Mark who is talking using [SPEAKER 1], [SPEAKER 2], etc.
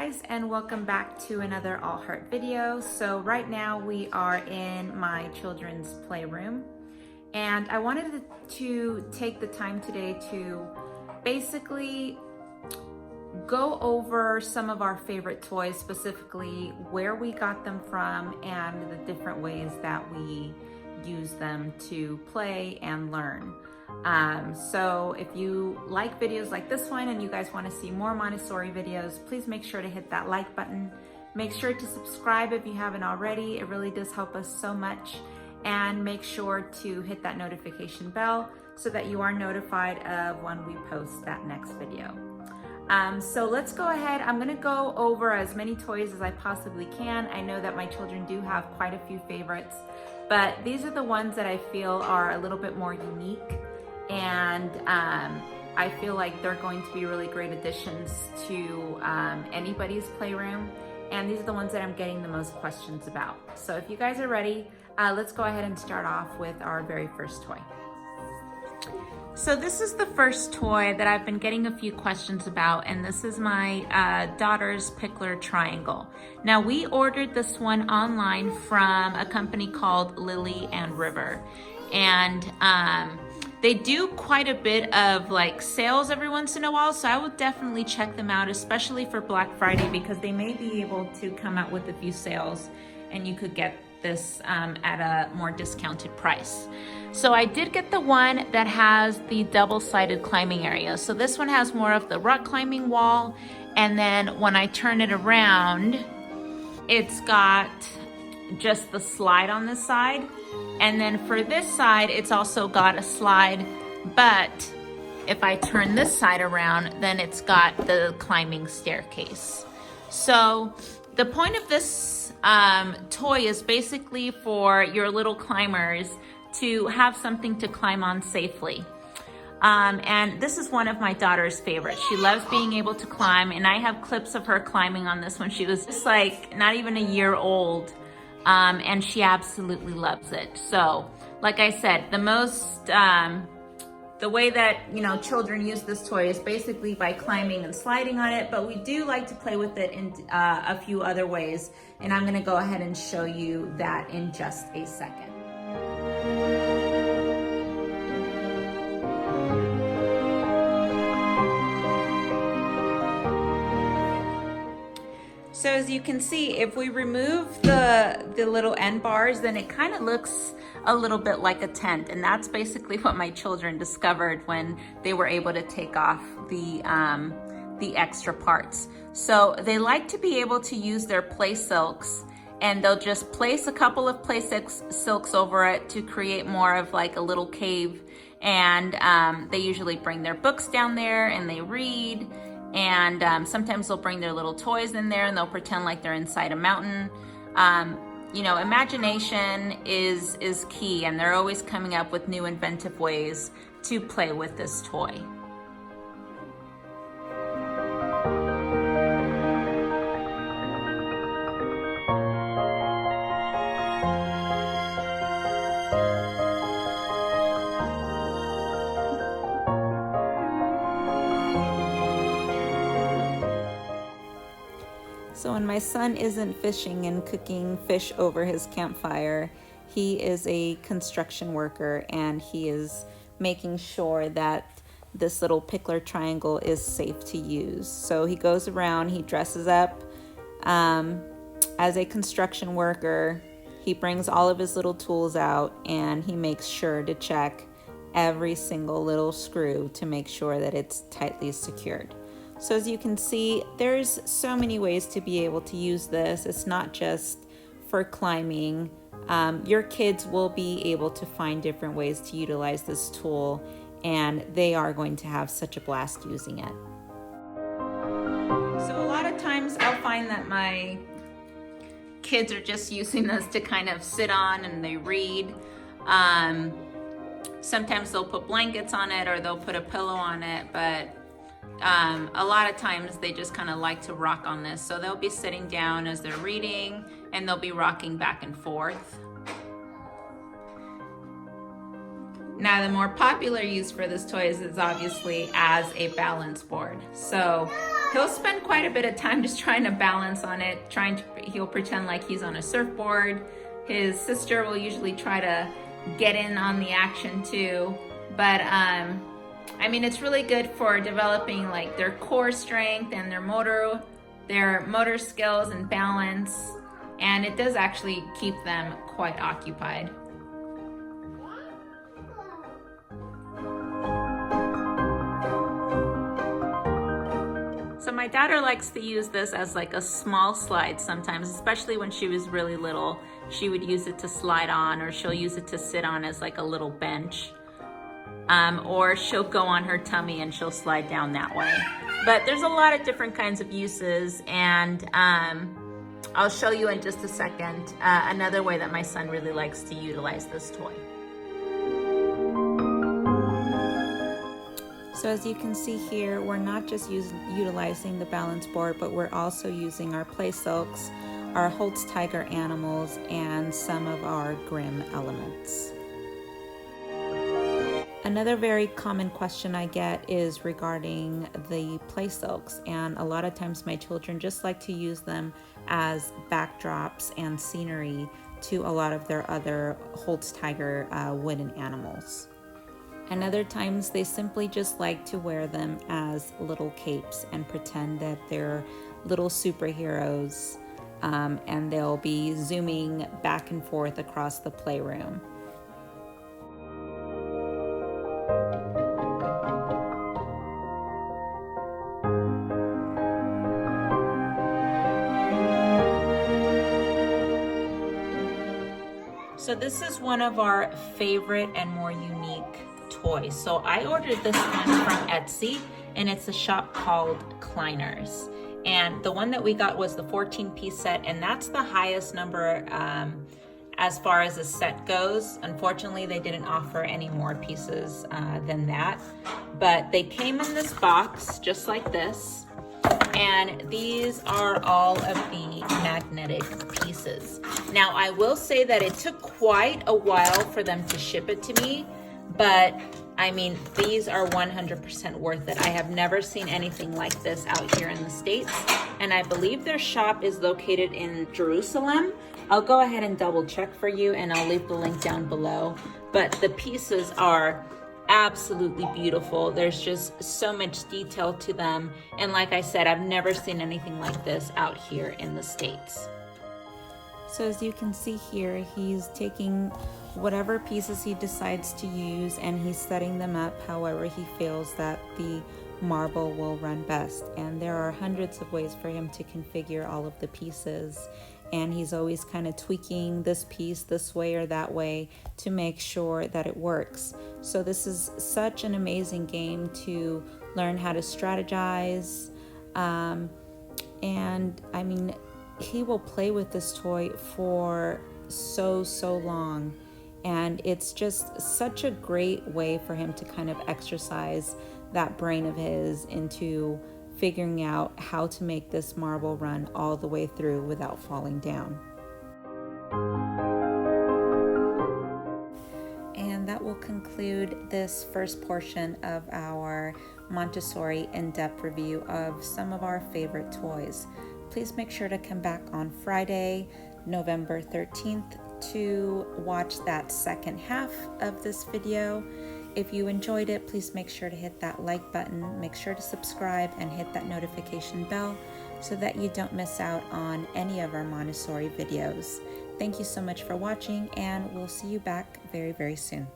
[SPEAKER 1] guys, and welcome back to another All Heart video. So right now we are in my children's playroom, and I wanted to take the time today to basically go over some of our favorite toys, specifically where we got them from and the different ways that we use them to play and learn. So if you like videos like this one and you guys want to see more Montessori videos, please make sure to hit that like button. Make sure to subscribe if you haven't already. It really does help us so much. And make sure to hit that notification bell so that you are notified of when we post that next video. So let's go ahead. I'm gonna go over as many toys as I possibly can. I know that my children do have quite a few favorites, but these are the ones that I feel are a little bit more unique, and I feel like they're going to be really great additions to anybody's playroom, and these are the ones that I'm getting the most questions about. So if you guys are ready, let's go ahead and start off with our very first toy. So this is the first toy that I've been getting a few questions about, and this is my daughter's Pickler Triangle. Now, we ordered this one online from a company called Lily and River, and they do quite a bit of like sales every once in a while, so I would definitely check them out, especially for Black Friday, because they may be able to come out with a few sales and you could get this at a more discounted price. So I did get the one that has the double-sided climbing area. So this one has more of the rock climbing wall, and then when I turn it around, it's got just the slide on this side. And then for this side, it's also got a slide, but if I turn this side around, then it's got the climbing staircase. So the point of this toy is basically for your little climbers to have something to climb on safely. And this is one of my daughter's favorites. She loves being able to climb, and I have clips of her climbing on this when she was just like not even a year old, and she absolutely loves it. So like I said, the way that, you know, children use this toy is basically by climbing and sliding on it, but we do like to play with it in a few other ways, and I'm gonna go ahead and show you that in just a second. So as you can see, if we remove the little end bars, then it kind of looks a little bit like a tent. And that's basically what my children discovered when they were able to take off the extra parts. So they like to be able to use their play silks, and they'll just place a couple of play silks over it to create more of like a little cave. And they usually bring their books down there and they read. And sometimes they'll bring their little toys in there and they'll pretend like they're inside a mountain. You know, imagination is key, and they're always coming up with new inventive ways to play with this toy. So when my son isn't fishing and cooking fish over his campfire, he is a construction worker, and he is making sure that this little Pickler Triangle is safe to use. So he goes around, he dresses up as a construction worker. He brings all of his little tools out, and he makes sure to check every single little screw to make sure that it's tightly secured. So as you can see, there's so many ways to be able to use this. It's not just for climbing. Your kids will be able to find different ways to utilize this tool, and they are going to have such a blast using it. So a lot of times I'll find that my kids are just using this to kind of sit on and they read. Sometimes they'll put blankets on it or they'll put a pillow on it, but a lot of times they just kind of like to rock on this. So they'll be sitting down as they're reading, and they'll be rocking back and forth. Now, the more popular use for this toy is obviously as a balance board. So He'll spend quite a bit of time just trying to balance on it, he'll pretend like he's on a surfboard. His sister will usually try to get in on the action too. But I mean, it's really good for developing like their core strength and their motor skills and balance. And it does actually keep them quite occupied. So my daughter likes to use this as like a small slide sometimes, especially when she was really little. She would use it to slide on, or she'll use it to sit on as like a little bench. Or she'll go on her tummy and she'll slide down that way. But there's a lot of different kinds of uses, and I'll show you in just a second another way that my son really likes to utilize this toy. So as you can see here, we're not just utilizing the balance board, but we're also using our play silks, our Holtztiger animals, and some of our Grimm elements. Another very common question I get is regarding the play silks, and a lot of times my children just like to use them as backdrops and scenery to a lot of their other Holtztiger wooden animals. And other times they simply just like to wear them as little capes and pretend that they're little superheroes, and they'll be zooming back and forth across the playroom. So this is one of our favorite and more unique toys. So I ordered this one from Etsy, and it's a shop called Kleiners. And the one that we got was the 14-piece set, and that's the highest number as far as a set goes. Unfortunately, they didn't offer any more pieces than that. But they came in this box just like this. And these are all of the magnetic pieces. Now, I will say that it took quite a while for them to ship it to me, but I mean, these are 100% worth it. I have never seen anything like this out here in the States, and I believe their shop is located in Jerusalem. I'll go ahead and double check for you, and I'll leave the link down below. But the pieces are absolutely beautiful. There's just so much detail to them, and like I said, I've never seen anything like this out here in the States. So as you can see here, he's taking whatever pieces he decides to use and he's setting them up however he feels that the marble will run best. And there are hundreds of ways for him to configure all of the pieces, and he's always kind of tweaking this piece this way or that way to make sure that it works. So this is such an amazing game to learn how to strategize, and I mean, he will play with this toy for so long, and it's just such a great way for him to kind of exercise that brain of his into figuring out how to make this marble run all the way through without falling down. And that will conclude this first portion of our Montessori in-depth review of some of our favorite toys. Please make sure to come back on Friday, November 13th to watch that second half of this video. If you enjoyed it, please make sure to hit that like button, make sure to subscribe and hit that notification bell so that you don't miss out on any of our Montessori videos. Thank you so much for watching, and we'll see you back very, very soon.